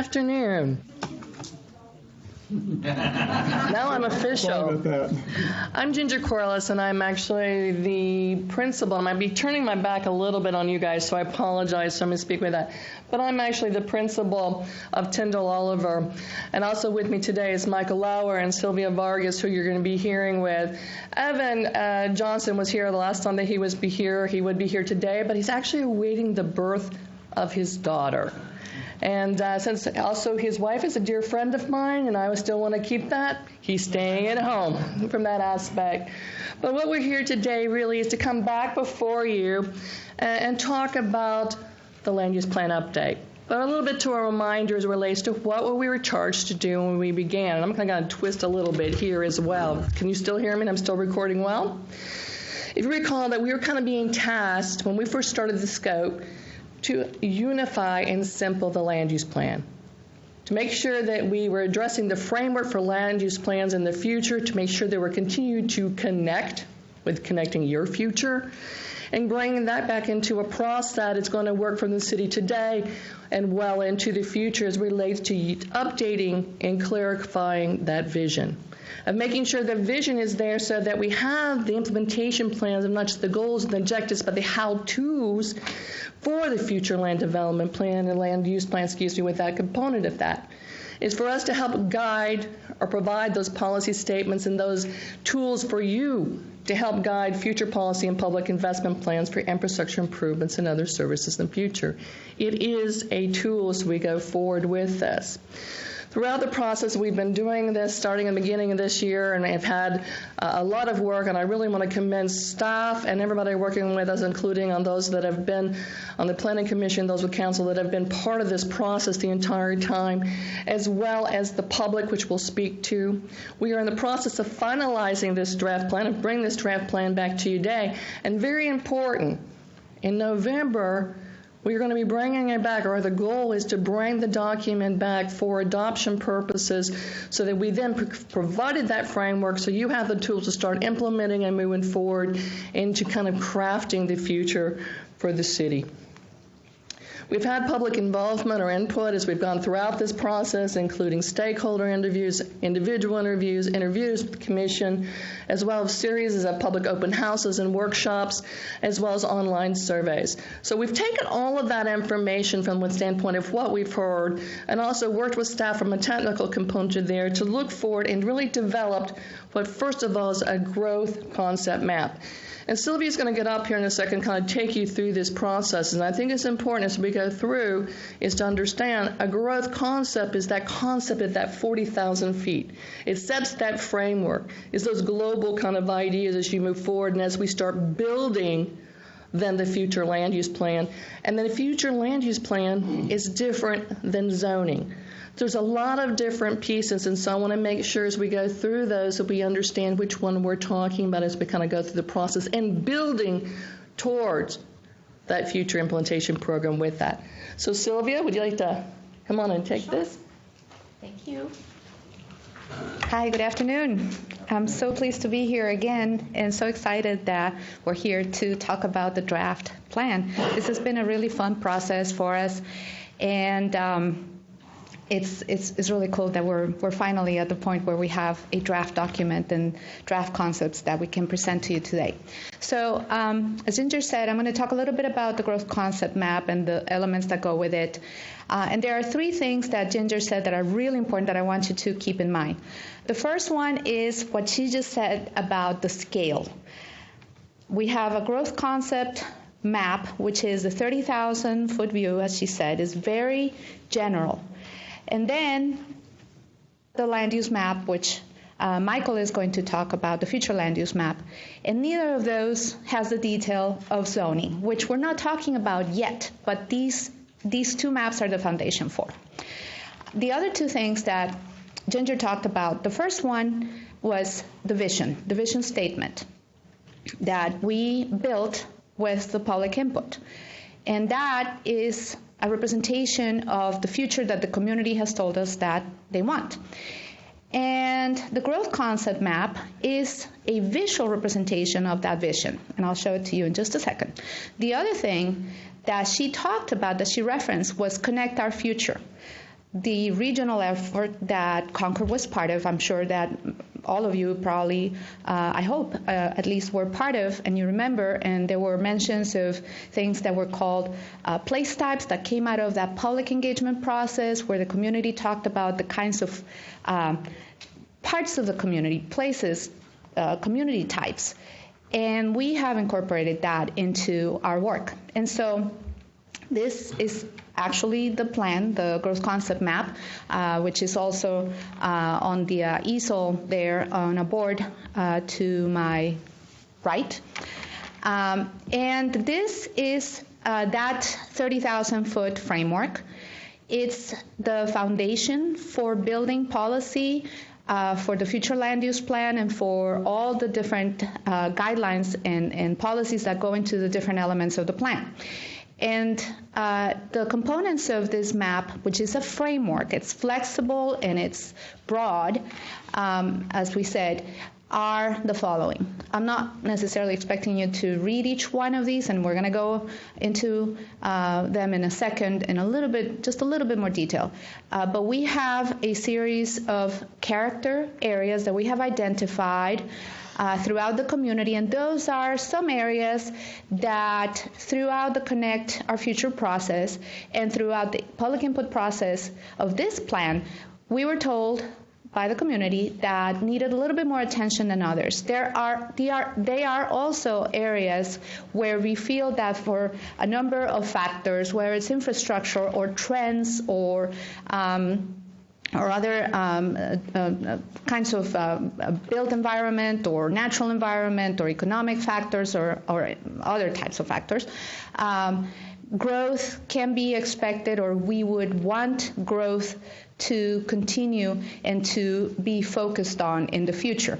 Afternoon. Now I'm official. I'm Ginger Corliss, and I'm actually the principal. I might be turning my back a little bit on you guys, so I apologize. So I'm going to speak with that. But I'm actually the principal of Tindale Oliver. And also with me today is Michael Lauer and Sylvia Vargas, who you're going to be hearing with. Evan Johnson was here the last time that he would be here. He would be here today, but he's actually awaiting the birth of his daughter. And since also his wife is a dear friend of mine, and I would still want to keep that, he's staying at home from that aspect. But what we're here today really is to come back before you and talk about the land use plan update. But a little bit to a reminder as it relates to what we were charged to do when we began. And I'm going to twist a little bit here as well. Can you still hear me? I'm still recording well? If you recall that we were kind of being tasked when we first started the scope to unify and simplify the land use plan, to make sure that we were addressing the framework for land use plans in the future, to make sure that we're continuing to connect with connecting your future, and bringing that back into a process that is going to work for the city today and well into the future as it relates to updating and clarifying that vision, of making sure the vision is there so that we have the implementation plans of not just the goals and the objectives, but the how-tos for the future land development plan and land use plan, with that component of that. Is for us to help guide or provide those policy statements and those tools for you to help guide future policy and public investment plans for infrastructure improvements and other services in the future. It is a tool as we go forward with this. Throughout the process, we've been doing this starting in the beginning of this year, and I've had a lot of work, and I really want to commend staff and everybody working with us, including on those that have been on the Planning Commission, those with council that have been part of this process the entire time, as well as the public, which we'll speak to. We are in the process of finalizing this draft plan and bring this draft plan back to you today. And very important, in November, we're going to be bringing it back, or the goal is to bring the document back for adoption purposes so that we then provided that framework so you have the tools to start implementing and moving forward into kind of crafting the future for the city. We've had public involvement or input as we've gone throughout this process, including stakeholder interviews, individual interviews, interviews with the commission, as well as series of public open houses and workshops, as well as online surveys. So we've taken all of that information from the standpoint of what we've heard and also worked with staff from a technical component there to look forward and really developed what first of all is a growth concept map. And Sylvia's going to get up here in a second, kind of take you through this process. And I think it's important as we go through is to understand a growth concept is that concept at that 40,000 feet. It sets that framework. It's those global kind of ideas as you move forward and as we start building then the future land use plan. And then the future land use plan is different than zoning. There's a lot of different pieces, and so I want to make sure as we go through those that we understand which one we're talking about as we kind of go through the process and building towards that future implementation program with that. So Sylvia, would you like to come on and take this? Thank you. Hi, good afternoon. I'm so pleased to be here again and so excited that we're here to talk about the draft plan. This has been a really fun process for us, and it's really cool that we're finally at the point where we have a draft document and draft concepts that we can present to you today. So as Ginger said, I'm going to talk a little bit about the growth concept map and the elements that go with it. And there are three things that Ginger said that are really important that I want you to keep in mind. The first one is what she just said about the scale. We have a growth concept map, which is the 30,000 foot view, as she said, is very general. And then the land use map, which Michael is going to talk about, the future land use map. And neither of those has the detail of zoning, which we're not talking about yet, but these two maps are the foundation for. The other two things that Ginger talked about, the first one was the vision statement that we built with the public input. And that is a representation of the future that the community has told us that they want. And the growth concept map is a visual representation of that vision, and I'll show it to you in just a second. The other thing that she talked about, that she referenced, was connect our future. the regional effort that Concord was part of. I'm sure that all of you probably, I hope, at least were part of, and you remember, and there were mentions of things that were called place types that came out of that public engagement process where the community talked about the kinds of parts of the community, places, community types. And we have incorporated that into our work. And so this is actually the plan, the growth concept map, which is also on the easel there on a board to my right. And this is that 30,000-foot framework. It's the foundation for building policy for the future land use plan and for all the different guidelines and policies that go into the different elements of the plan. And the components of this map, which is a framework, it's flexible and it's broad, as we said, are the following. I'm not necessarily expecting you to read each one of these, and we're going to go into them in a second in just a little bit more detail. But we have a series of character areas that we have identified throughout the community, and those are some areas that throughout the Connect Our Future process and throughout the public input process of this plan, we were told by the community that needed a little bit more attention than others. They are also areas where we feel that for a number of factors, whether it's infrastructure or trends or other kinds of built environment or natural environment or economic factors or other types of factors, growth can be expected, or we would want growth to continue and to be focused on in the future.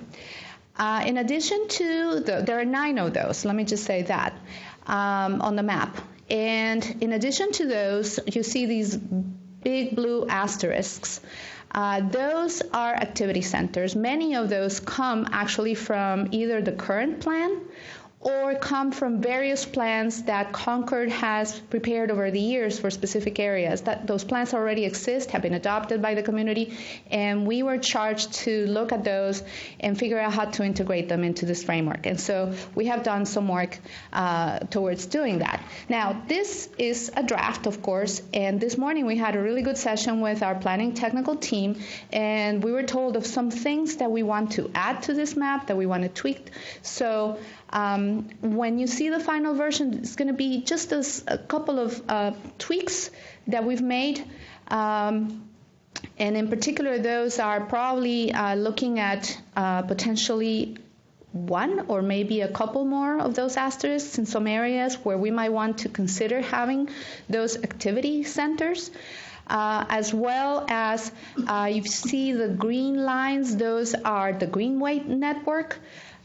In addition to, there are 9 of those, let me just say that, on the map. And in addition to those, you see these big blue asterisks. Those are activity centers. Many of those come actually from either the current plan or come from various plans that Concord has prepared over the years for specific areas. Those plans already exist, have been adopted by the community, and we were charged to look at those and figure out how to integrate them into this framework. And so we have done some work towards doing that. Now, this is a draft, of course, and this morning we had a really good session with our planning technical team, and we were told of some things that we want to add to this map, that we want to tweak. So when you see the final version, it's going to be just a couple of tweaks that we've made. And in particular, those are probably looking at potentially one or maybe a couple more of those asterisks in some areas where we might want to consider having those activity centers. As well as you see the green lines, those are the Greenway network.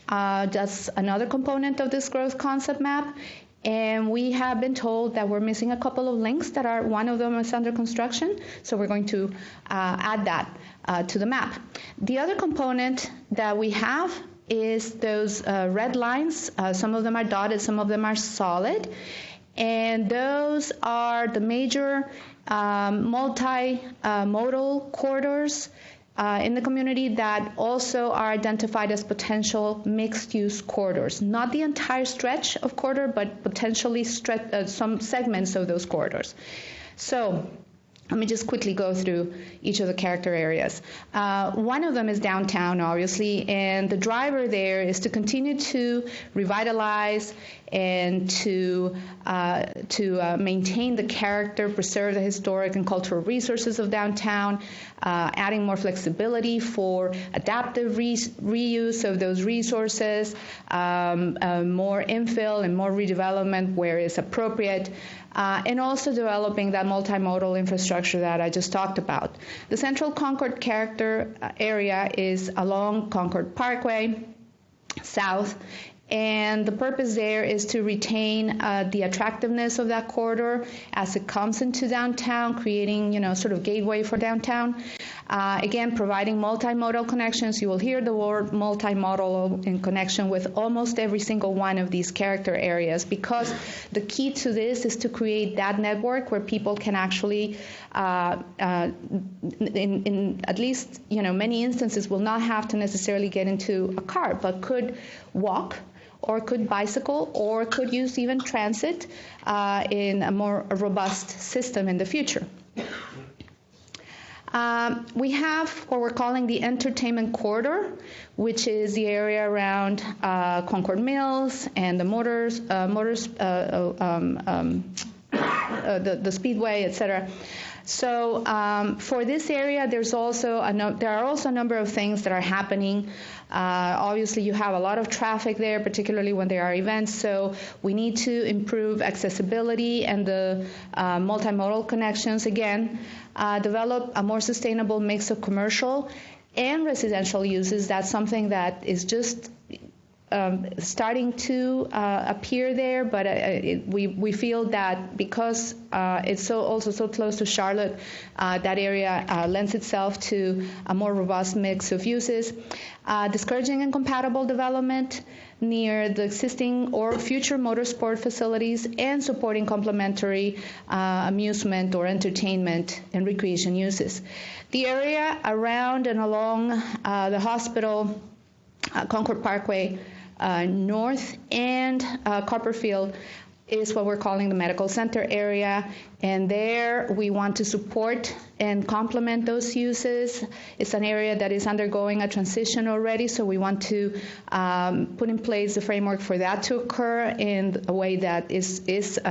That's another component of this growth concept map. And we have been told that we're missing a couple of links that are, one of them is under construction. So we're going to add that to the map. The other component that we have is those red lines. Some of them are dotted, some of them are solid. And those are the major multi-modal corridors in the community that also are identified as potential mixed-use corridors. Not the entire stretch of corridor, but potentially some segments of those corridors. So let me just quickly go through each of the character areas. One of them is downtown, obviously, and the driver there is to continue to revitalize and to maintain the character, preserve the historic and cultural resources of downtown, adding more flexibility for adaptive reuse of those resources, more infill and more redevelopment where it's appropriate, and also developing that multimodal infrastructure that I just talked about. The Central Concord character area is along Concord Parkway, south, And the purpose there is to retain the attractiveness of that corridor as it comes into downtown, creating, sort of gateway for downtown. Again, providing multimodal connections. You will hear the word multimodal in connection with almost every single one of these character areas, because the key to this is to create that network where people can actually, in at least, many instances, will not have to necessarily get into a car, but could walk, or could bicycle, or could use even transit in a more robust system in the future. We have what we're calling the entertainment corridor, which is the area around Concord Mills and the the Speedway, etc. So for this area, there are also a number of things that are happening. Obviously, you have a lot of traffic there, particularly when there are events. So we need to improve accessibility and the multimodal connections. Again, develop a more sustainable mix of commercial and residential uses. That's something that is just starting to appear there, but we feel that because it's also so close to Charlotte, that area lends itself to a more robust mix of uses. Discouraging incompatible development near the existing or future motorsport facilities, and supporting complementary amusement or entertainment and recreation uses. The area around and along the hospital, Concord Parkway, North, and Copperfield is what we're calling the medical center area, and there we want to support and complement those uses. It's an area that is undergoing a transition already, so we want to put in place the framework for that to occur in a way that is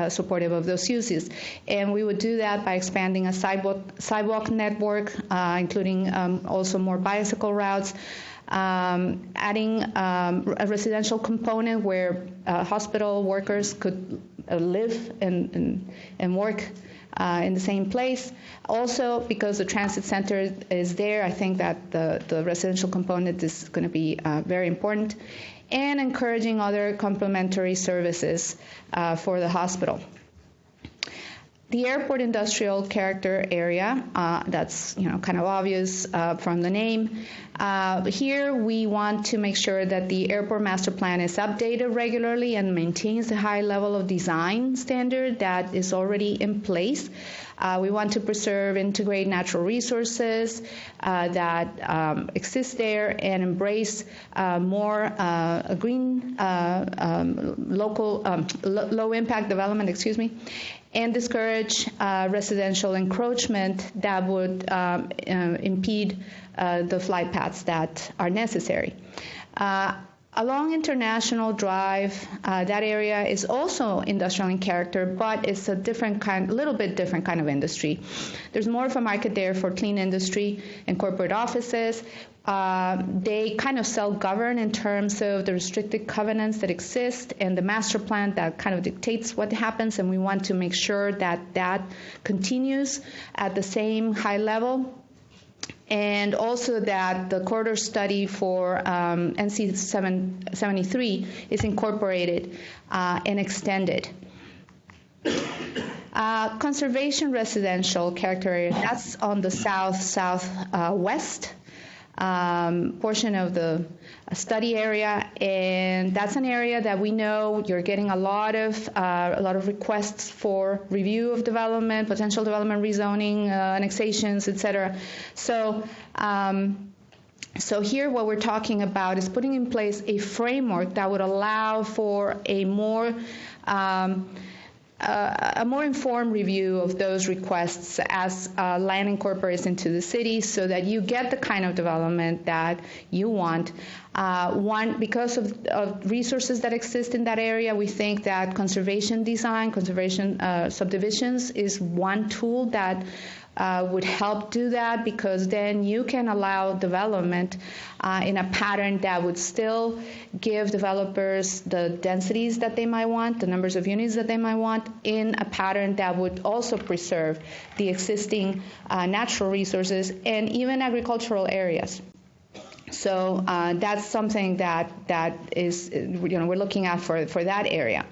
supportive of those uses. And we would do that by expanding a sidewalk network, including also more bicycle routes, adding a residential component where hospital workers could live and work in the same place. Also, because the transit center is there, I think that the residential component is going to be very important, and encouraging other complementary services for the hospital. The airport industrial character area, that's kind of obvious from the name. Here we want to make sure that the airport master plan is updated regularly and maintains the high level of design standard that is already in place. We want to preserve, integrate natural resources that exist there, and embrace more green, local, low impact development, and discourage residential encroachment that would impede the flight paths that are necessary. Along International Drive, that area is also industrial in character, but it's a little bit different kind of industry. There's more of a market there for clean industry and corporate offices. They kind of self-govern in terms of the restricted covenants that exist and the master plan that kind of dictates what happens, and we want to make sure that that continues at the same high level. And also that the corridor study for NC 73 is incorporated and extended. Conservation residential character area, that's on the southwest portion of the study area, and that's an area that we know you're getting a lot of requests for review of development, potential development, rezoning, annexations, etc. So here what we're talking about is putting in place a framework that would allow for a more informed review of those requests as land incorporates into the city, so that you get the kind of development that you want. Because of resources that exist in that area, we think that conservation design, conservation subdivisions is one tool that would help do that, because then you can allow development in a pattern that would still give developers the densities that they might want, the numbers of units that they might want, in a pattern that would also preserve the existing natural resources and even agricultural areas. So that's something that is, we're looking at for that area.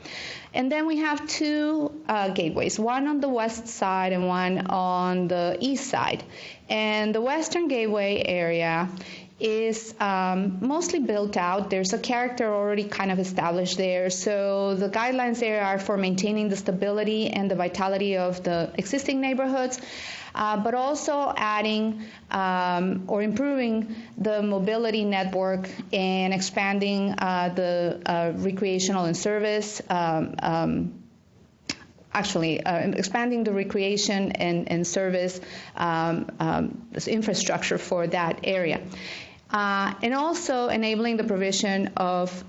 And then we have two gateways, one on the west side and one on the east side. And the western gateway area is mostly built out. There's a character already kind of established there. So the guidelines there are for maintaining the stability and the vitality of the existing neighborhoods, but also adding or improving the mobility network and expanding the recreational and service, expanding the recreation and service infrastructure for that area. And also enabling the provision of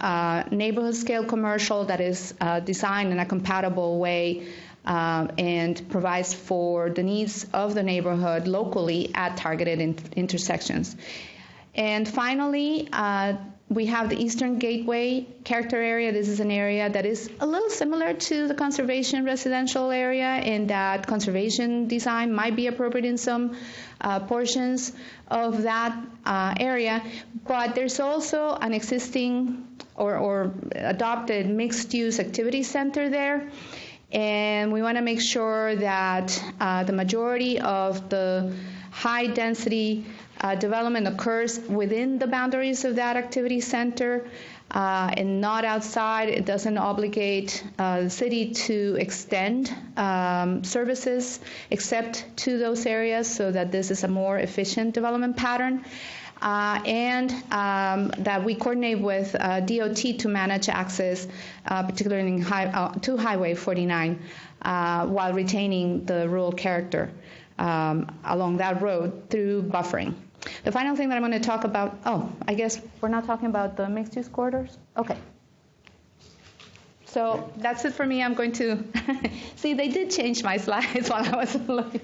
neighborhood scale commercial that is designed in a compatible way and provides for the needs of the neighborhood locally at targeted intersections. And finally, we have the Eastern Gateway character area. This is an area that is a little similar to the conservation residential area in that conservation design might be appropriate in some portions of that area, but there's also an existing or adopted mixed-use activity center there, and we want to make sure that the majority of the high-density development occurs within the boundaries of that activity center and not outside. It doesn't obligate the city to extend services except to those areas, so that this is a more efficient development pattern. And that we coordinate with DOT to manage access, particularly to Highway 49, while retaining the rural character along that road through buffering. The final thing that I'm going to talk about, I guess we're not talking about the mixed-use corridors? Okay. So that's it for me. I'm going to, see, they did change my slides while I was looking.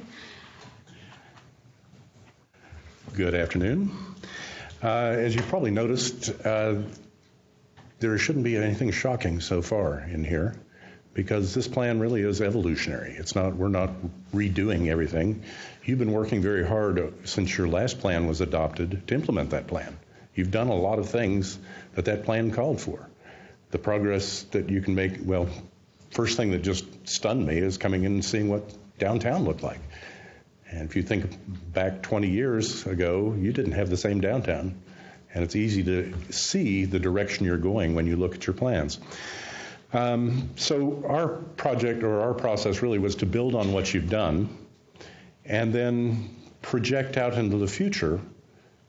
Good afternoon. As you probably noticed, there shouldn't be anything shocking so far in here, because this plan really is evolutionary. We're not redoing everything. You've been working very hard since your last plan was adopted to implement that plan. You've done a lot of things that plan called for. The progress that you can make, well, first thing that just stunned me is coming in and seeing what downtown looked like. And if you think back 20 years ago, you didn't have the same downtown. And it's easy to see the direction you're going when you look at your plans. So our project, or our process, really was to build on what you've done and then project out into the future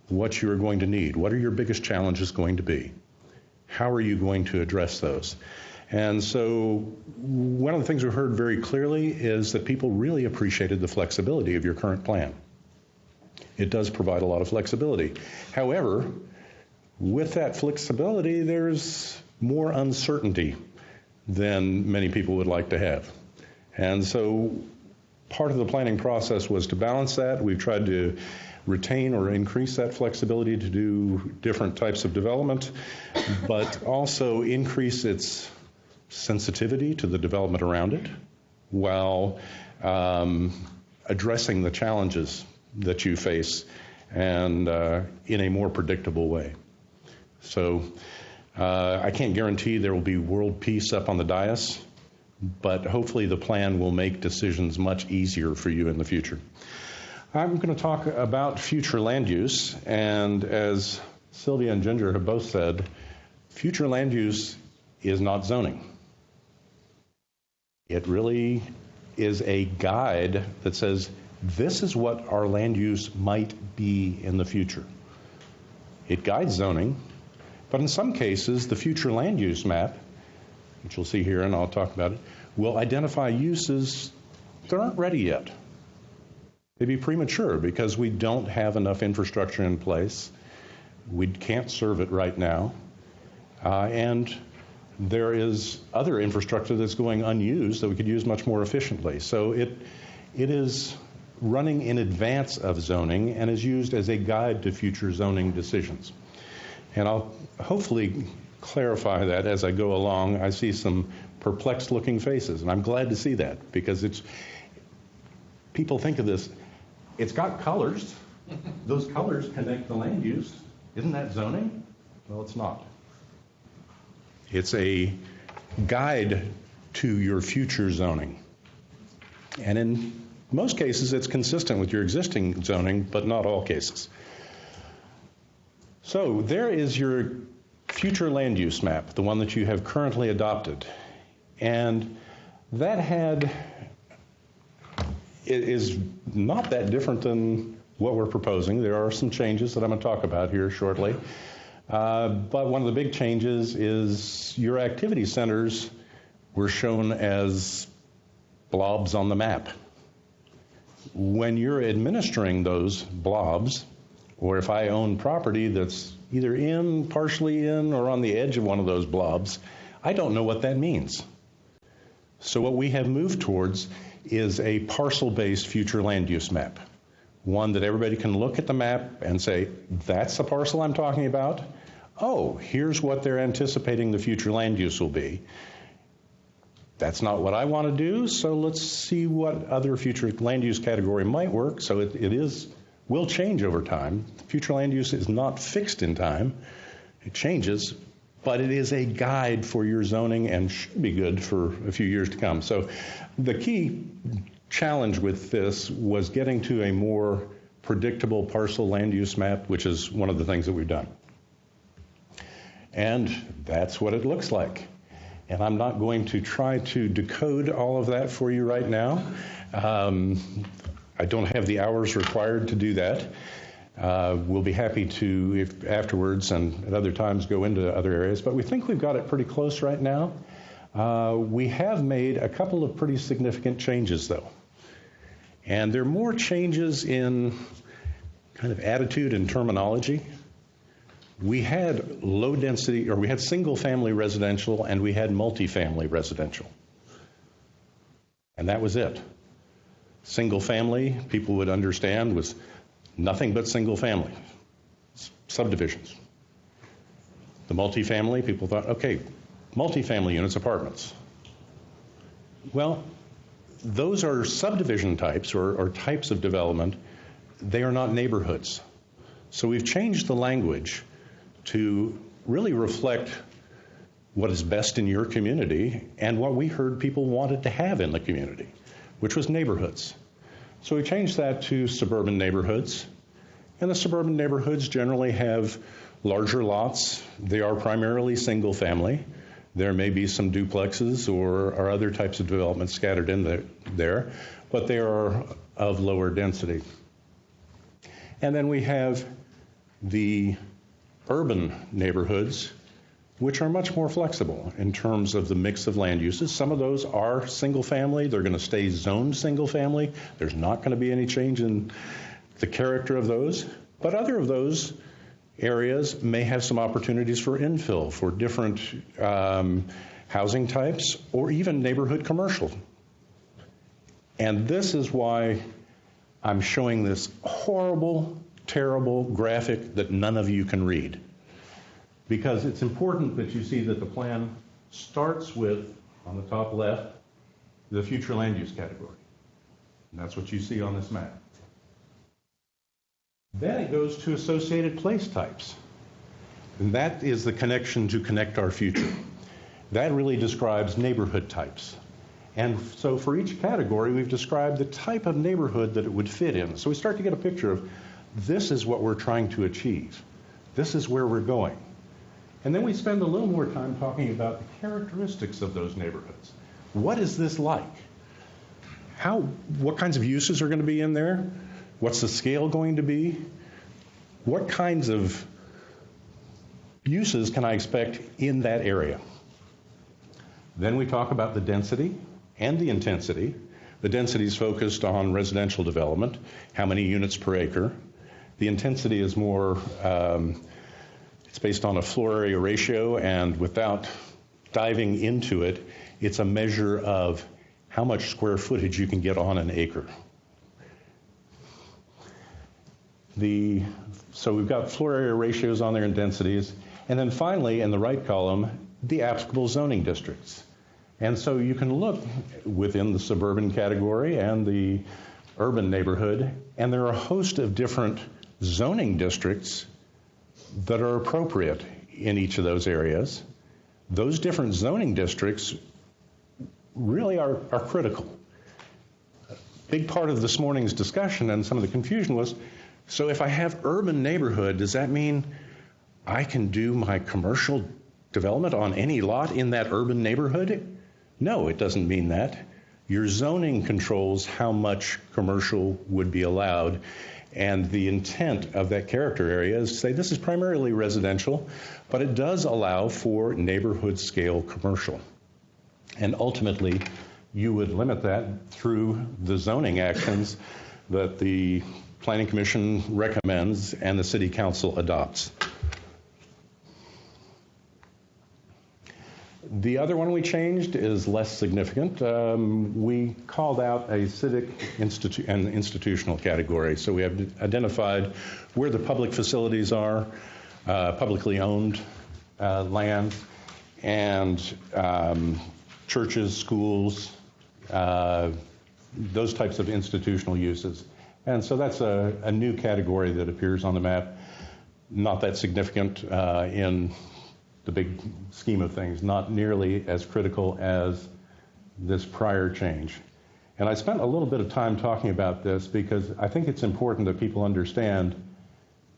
what you are going to need. What are your biggest challenges going to be? How are you going to address those? And so one of the things we heard very clearly is that people really appreciated the flexibility of your current plan. It does provide a lot of flexibility. However, with that flexibility, there's more uncertainty than many people would like to have. And so part of the planning process was to balance that. We've tried to retain or increase that flexibility to do different types of development, but also increase its sensitivity to the development around it while addressing the challenges that you face and in a more predictable way. So I can't guarantee there will be world peace up on the dais, but hopefully the plan will make decisions much easier for you in the future. I'm going to talk about future land use, and as Sylvia and Ginger have both said, future land use is not zoning. It really is a guide that says this is what our land use might be in the future. It guides zoning, but in some cases, the future land use map, which you'll see here and I'll talk about it, will identify uses that aren't ready yet. They'd be premature because we don't have enough infrastructure in place. We can't serve it right now. And there is other infrastructure that's going unused that we could use much more efficiently. So it is running in advance of zoning and is used as a guide to future zoning decisions. And I'll hopefully clarify that as I go along. I see some perplexed looking faces, and I'm glad to see that, because people think of this, it's got colors. Those colors connect the land use. Isn't that zoning? Well, it's not. It's a guide to your future zoning. And in most cases, it's consistent with your existing zoning, but not all cases. So there is your future land use map, the one that you have currently adopted. And that is not that different than what we're proposing. There are some changes that I'm going to talk about here shortly. But one of the big changes is your activity centers were shown as blobs on the map. When you're administering those blobs, or if I own property that's either in, partially in, or on the edge of one of those blobs, I don't know what that means. So what we have moved towards is a parcel-based future land use map, one that everybody can look at the map and say, that's the parcel I'm talking about. Oh, here's what they're anticipating the future land use will be. That's not what I want to do, so let's see what other future land use category might work. So it will change over time. Future land use is not fixed in time. It changes, but it is a guide for your zoning and should be good for a few years to come. So the key challenge with this was getting to a more predictable parcel land use map, which is one of the things that we've done. And that's what it looks like. And I'm not going to try to decode all of that for you right now. I don't have the hours required to do that. We'll be happy to, if afterwards and at other times, go into other areas. But we think we've got it pretty close right now. We have made a couple of pretty significant changes, though. And there are more changes in kind of attitude and terminology. We had low density, or we had single family residential, and we had multifamily residential. And that was it. Single family, people would understand, was nothing but single family, subdivisions. The multifamily, people thought, okay, multifamily units, apartments. Well, those are subdivision types or types of development. They are not neighborhoods. So we've changed the language to really reflect what is best in your community and what we heard people wanted to have in the community, which was neighborhoods. So we changed that to suburban neighborhoods. And the suburban neighborhoods generally have larger lots. They are primarily single family. There may be some duplexes or other types of development scattered in there, but they are of lower density. And then we have the urban neighborhoods, which are much more flexible in terms of the mix of land uses. Some of those are single family. They're going to stay zoned single family. There's not going to be any change in the character of those. But other of those areas may have some opportunities for infill, for different housing types, or even neighborhood commercial. And this is why I'm showing this horrible, terrible graphic that none of you can read. Because it's important that you see that the plan starts with, on the top left, the future land use category. And that's what you see on this map. Then it goes to associated place types. And that is the connection to connect our future. That really describes neighborhood types. And so for each category, we've described the type of neighborhood that it would fit in. So we start to get a picture of this is what we're trying to achieve. This is where we're going. And then we spend a little more time talking about the characteristics of those neighborhoods. What is this like? What kinds of uses are going to be in there? What's the scale going to be? What kinds of uses can I expect in that area? Then we talk about the density and the intensity. The density is focused on residential development, how many units per acre. The intensity is more, it's based on a floor area ratio, and without diving into it, it's a measure of how much square footage you can get on an acre. So we've got floor area ratios on there and densities. And then finally, in the right column, the applicable zoning districts. And so you can look within the suburban category and the urban neighborhood, and there are a host of different zoning districts that are appropriate in each of those areas. Those different zoning districts really are critical. A big part of this morning's discussion and some of the confusion was, so if I have urban neighborhood, does that mean I can do my commercial development on any lot in that urban neighborhood? No, it doesn't mean that. Your zoning controls how much commercial would be allowed, and the intent of that character area is to say this is primarily residential, but it does allow for neighborhood scale commercial. And ultimately, you would limit that through the zoning actions that the Planning Commission recommends and the City Council adopts. The other one we changed is less significant. We called out a civic and institutional category. So we have identified where the public facilities are, publicly owned land, and churches, schools, those types of institutional uses. And so that's a new category that appears on the map. Not that significant in the big scheme of things, not nearly as critical as this prior change. And I spent a little bit of time talking about this because I think it's important that people understand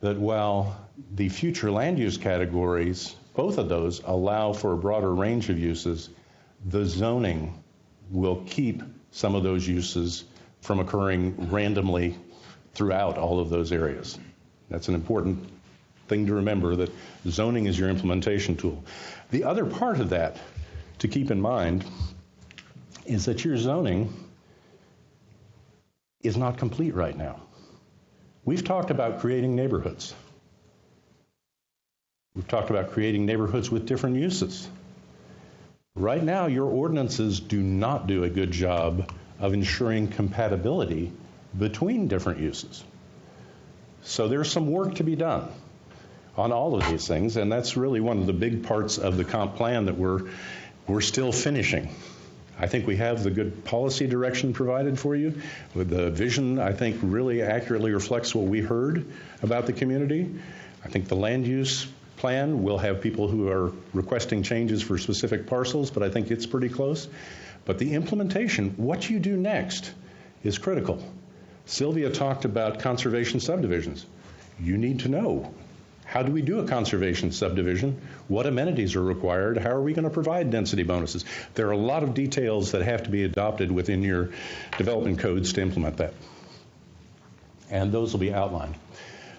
that while the future land use categories, both of those allow for a broader range of uses, the zoning will keep some of those uses from occurring randomly throughout all of those areas. That's an important thing to remember, that zoning is your implementation tool. The other part of that to keep in mind is that your zoning is not complete right now. We've talked about creating neighborhoods. We've talked about creating neighborhoods with different uses. Right now, your ordinances do not do a good job of ensuring compatibility between different uses. So there's some work to be done on all of these things, and that's really one of the big parts of the comp plan that we're still finishing. I think we have the good policy direction provided for you. With the vision, I think, really accurately reflects what we heard about the community. I think the land use plan will have people who are requesting changes for specific parcels, but I think it's pretty close. But the implementation, what you do next, is critical. Sylvia talked about conservation subdivisions. You need to know, how do we do a conservation subdivision? What amenities are required? How are we going to provide density bonuses? There are a lot of details that have to be adopted within your development codes to implement that. And those will be outlined.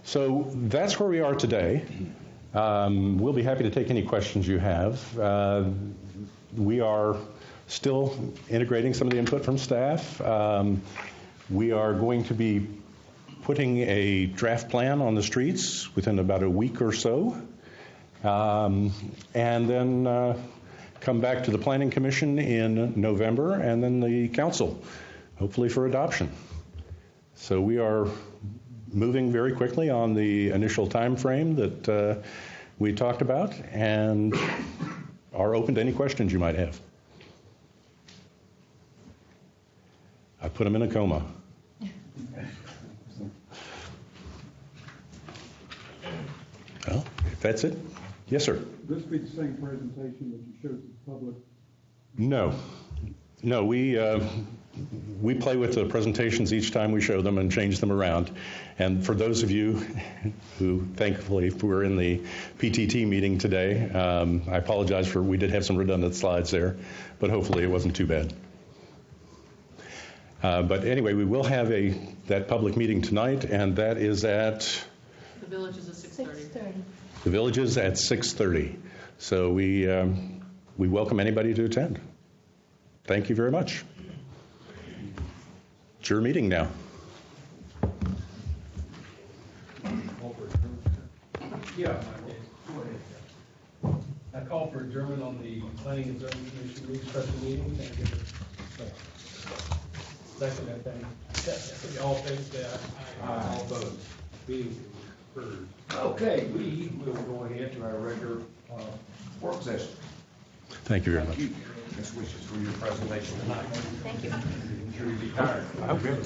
So that's where we are today. We'll be happy to take any questions you have. We are still integrating some of the input from staff. We are going to be putting a draft plan on the streets within about a week or so, and then come back to the Planning Commission in November, and then the Council, hopefully for adoption. So we are moving very quickly on the initial time frame that we talked about, and are open to any questions you might have. I put them in a coma. Well, if that's it. Yes, sir. This be the same presentation that you showed to the public? No. No, we play with the presentations each time we show them and change them around. And for those of you who thankfully were in the PTT meeting today, I apologize we did have some redundant slides there, but hopefully it wasn't too bad. But anyway, we will have that public meeting tonight, and that is at... The Village is at 6:30. The Village is at 6:30. So we welcome anybody to attend. Thank you very much. It's your meeting now. Yeah. I call for adjournment on the Planning and Zoning Commission special meeting. Second, I think. All things that all opposed. Meeting approved. Okay, we will go ahead to our regular work session. Thank you very much. Thank you, Ms. Wishes, for your presentation tonight. Thank you. I'm sure you'll be tired. I'm good.